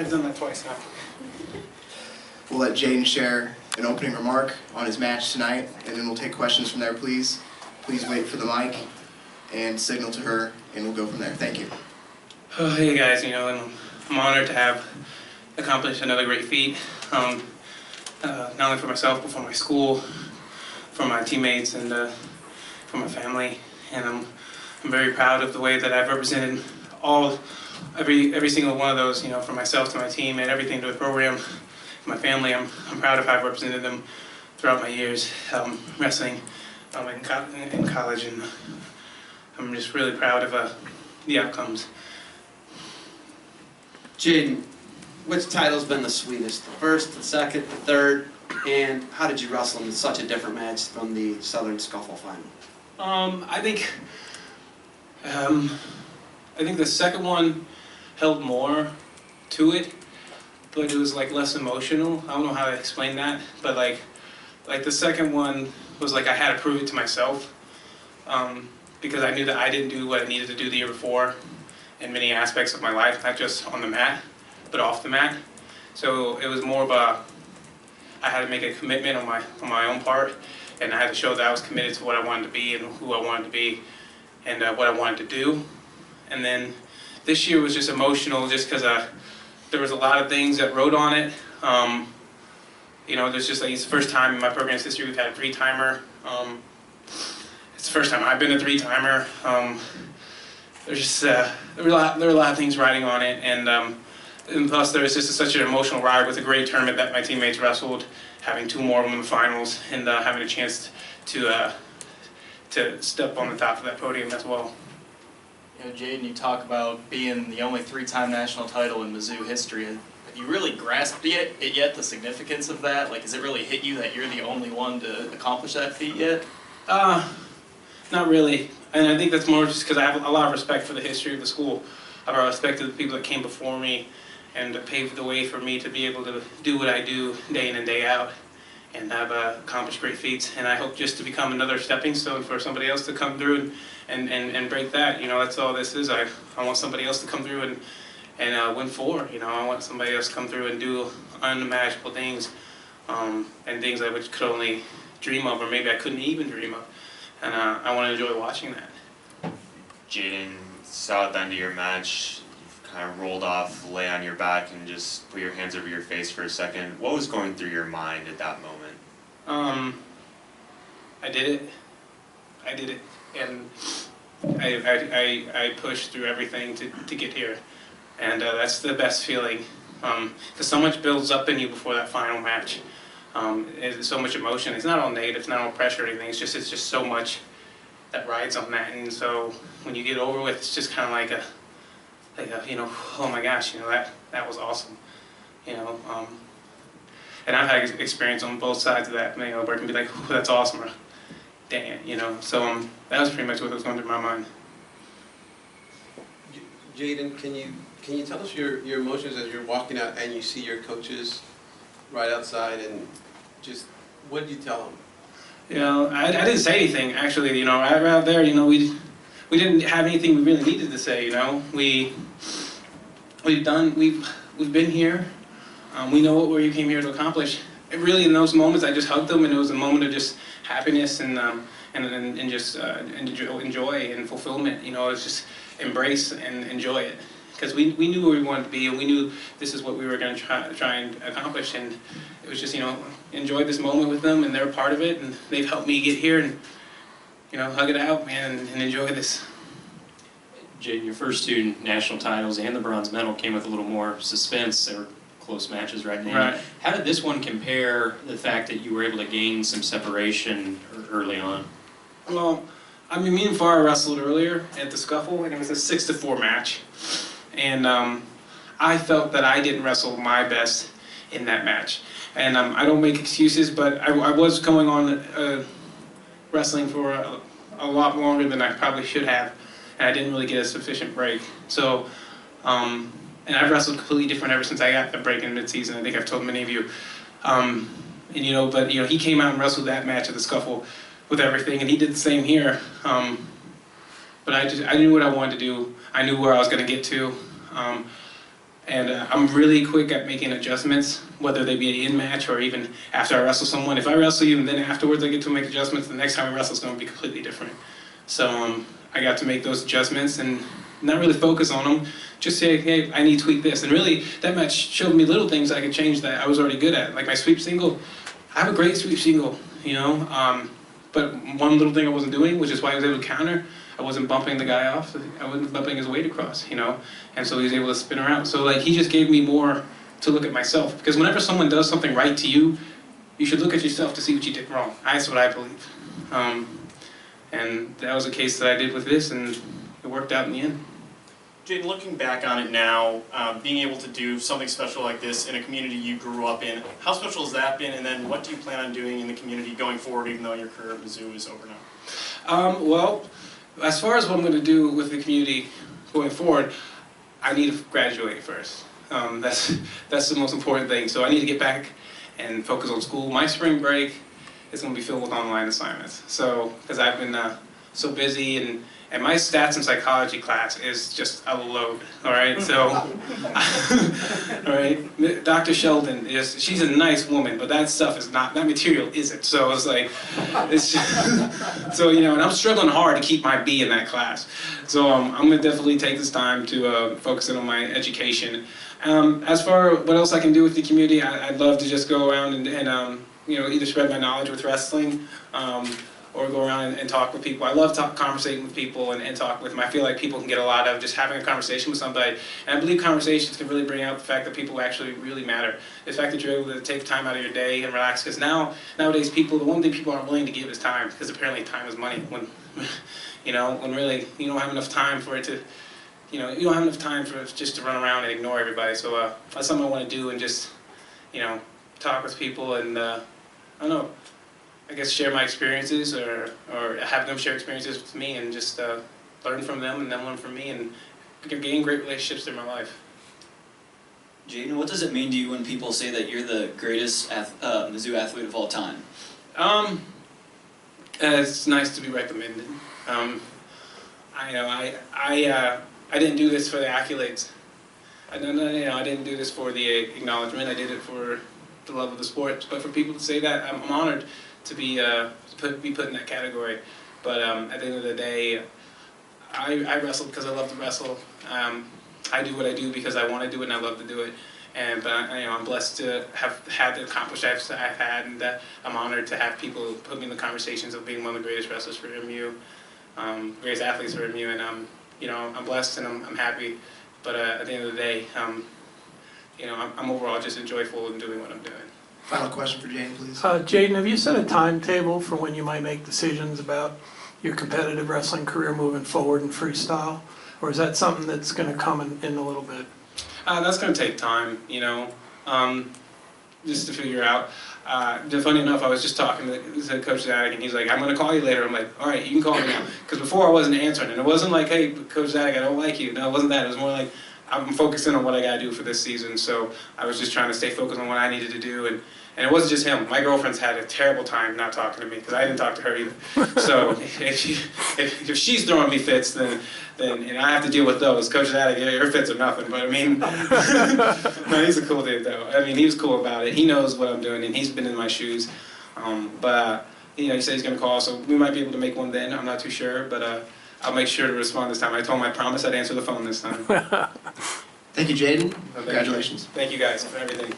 I've done that twice now. We'll let J'den share an opening remark on his match tonight, and then we'll take questions from there, please. Please wait for the mic and signal to her, and we'll go from there. Thank you. Oh, hey guys, I'm honored to have accomplished another great feat, not only for myself, but for my school, for my teammates, and for my family. And I'm very proud of the way that I've represented every single one of those, from myself to my team and everything to the program, my family. I'm proud of how I've represented them throughout my years wrestling in college, and I'm just really proud of the outcomes. J'den, which title's been the sweetest? The first, the second, the third, and how did you wrestle in such a different match from the Southern Scuffle final? I think the second one held more to it, but it was like less emotional. I don't know how to explain that, but like the second one was like I had to prove it to myself, because I knew that I didn't do what I needed to do the year before in many aspects of my life, not just on the mat, but off the mat. So it was more of I had to make a commitment on my own part, and I had to show that I was committed to what I wanted to be and who I wanted to be and what I wanted to do. And then this year was just emotional just because there was a lot of things that rode on it. There's just like, it's the first time in my program's history we've had a three-timer. It's the first time I've been a three-timer. There's just there were a lot of things riding on it, and plus there was just such an emotional ride with a great tournament that my teammates wrestled, having two more of them in the finals, and having a chance to step on the top of that podium as well. J'den, you talk about being the only three-time national title in Mizzou history. Have you really grasped it yet, the significance of that? Like, has it really hit you that you're the only one to accomplish that feat yet? Not really. And I think that's more just because I have a lot of respect for the history of the school. I have a respect to the people that came before me and paved the way for me to be able to do what I do day in and day out, and have accomplished great feats. And I hope just to become another stepping stone for somebody else to come through and break that. That's all this is. I want somebody else to come through and win four. I want somebody else to come through and do unimaginable things, and things I could only dream of, or maybe I couldn't even dream of. And I want to enjoy watching that. J'den, saw at the end of your match, you kind of rolled off, lay on your back, and just put your hands over your face for a second. What was going through your mind at that moment? I did it, and I pushed through everything to get here, and that's the best feeling, because so much builds up in you before that final match. It's so much emotion. It's not all negative, it's not all pressure or anything. It's just so much that rides on that, and so when you get over with, it's just kind of like a oh my gosh, that was awesome, and I've had experience on both sides of that, where it can be like, oh, that's awesome, or dang it, so that was pretty much what was going through my mind. J'den, can you tell us your emotions as you're walking out and you see your coaches right outside, and just what did you tell them? I didn't say anything actually. Right out there, we didn't have anything we really needed to say. We've been here. We know what we came here to accomplish. Really, in those moments, I just hugged them, and it was a moment of just happiness and just enjoy and fulfillment. It's just embrace and enjoy it, because we knew where we wanted to be, and we knew this is what we were going to try and accomplish, and it was just enjoy this moment with them, and they're a part of it, and they've helped me get here, and hug it out, man, and enjoy this. J'den, your first two national titles and the bronze medal came with a little more suspense. They were close matches right now. Right. How did this one compare, the fact that you were able to gain some separation early on? Well, me and Farah wrestled earlier at the Scuffle, and it was a 6-4 match. And I felt that I didn't wrestle my best in that match. And I don't make excuses, but I was going on wrestling for a lot longer than I probably should have, and I didn't really get a sufficient break. So, and I've wrestled completely different ever since I got the break in mid-season. I think I've told many of you. But he came out and wrestled that match at the Scuffle with everything, and he did the same here. But I knew what I wanted to do. I knew where I was going to get to. And I'm really quick at making adjustments, whether they be in match or even after I wrestle someone. If I wrestle you and then afterwards I get to make adjustments, the next time I wrestle is going to be completely different. So I got to make those adjustments and not really focus on them. Just say, hey, I need to tweak this. And really, that match showed me little things I could change that I was already good at. Like my sweep single, I have a great sweep single, you know. But one little thing I wasn't doing, which is why I was able to counter, I wasn't bumping the guy off. I wasn't bumping his weight across, you know. And so he was able to spin around. So like he just gave me more to look at myself. Because whenever someone does something right to you, you should look at yourself to see what you did wrong. That's what I believe. And that was a case that I did with this, and it worked out in the end. J'den, looking back on it now, being able to do something special like this in a community you grew up in, how special has that been? And then what do you plan on doing in the community going forward, even though your career at Mizzou is over now? Well, as far as what I'm going to do with the community going forward, I need to graduate first. That's the most important thing. So I need to get back and focus on school. My spring break is going to be filled with online assignments. So, because I've been so busy, and my stats and psychology class is just a load, all right? So, all right, Dr. Sheldon, she's a nice woman, but that stuff is not, that material isn't. So it's like, so, you know, and I'm struggling hard to keep my B in that class. So I'm gonna definitely take this time to focus in on my education. As far what else I can do with the community, I'd love to just go around and you know, either spread my knowledge with wrestling, or go around and talk with people. I love conversating with people and talk with them. I feel like people can get a lot of just having a conversation with somebody. And I believe conversations can really bring out the fact that people actually really matter. The fact that you're able to take time out of your day and relax. Because nowadays people, the one thing people aren't willing to give is time. Because apparently time is money. When, you know, when really you don't have enough time for it to, you know, you don't have enough time for it just to run around and ignore everybody. So that's something I want to do, and just, you know, talk with people and, I don't know, I guess share my experiences or have them share experiences with me, and just learn from them and them learn from me, and gain great relationships through my life. J'den, what does it mean to you when people say that you're the greatest Mizzou athlete of all time? It's nice to be recommended. I didn't do this for the accolades. I didn't do this for the acknowledgement. I did it for the love of the sport. But for people to say that, I'm honored to be put in that category. But at the end of the day, I wrestle because I love to wrestle. I do what I do because I want to do it and I love to do it. And I'm blessed to have had the accomplishments I've had, and I'm honored to have people put me in the conversations of being one of the greatest wrestlers for MU, greatest athletes for MU, and I'm blessed and I'm happy. But at the end of the day, I'm overall just joyful in doing what I'm doing. Final question for J'den, please. J'den, have you set a timetable for when you might make decisions about your competitive wrestling career moving forward in freestyle? Or is that something that's going to come in a little bit? That's going to take time, just to figure out. Funny enough, I was just talking to Coach Zadek, and he's like, I'm going to call you later. I'm like, all right, you can call me now. Because before I wasn't answering, and it wasn't like, hey, Coach Zadek, I don't like you. No, it wasn't that. It was more like, I'm focusing on what I got to do for this season. So I was just trying to stay focused on what I needed to do. And it wasn't just him. My girlfriend's had a terrible time not talking to me, because I didn't talk to her either. So if she's throwing me fits, then and I have to deal with those. Coach Zadek, your fits are nothing. But I mean, no, he's a cool dude though. I mean, he was cool about it. He knows what I'm doing, and he's been in my shoes. He said he's going to call, so we might be able to make one then. I'm not too sure, but I'll make sure to respond this time. I told him I promised I'd answer the phone this time. Thank you, J'den. Congratulations. Thank you guys for everything.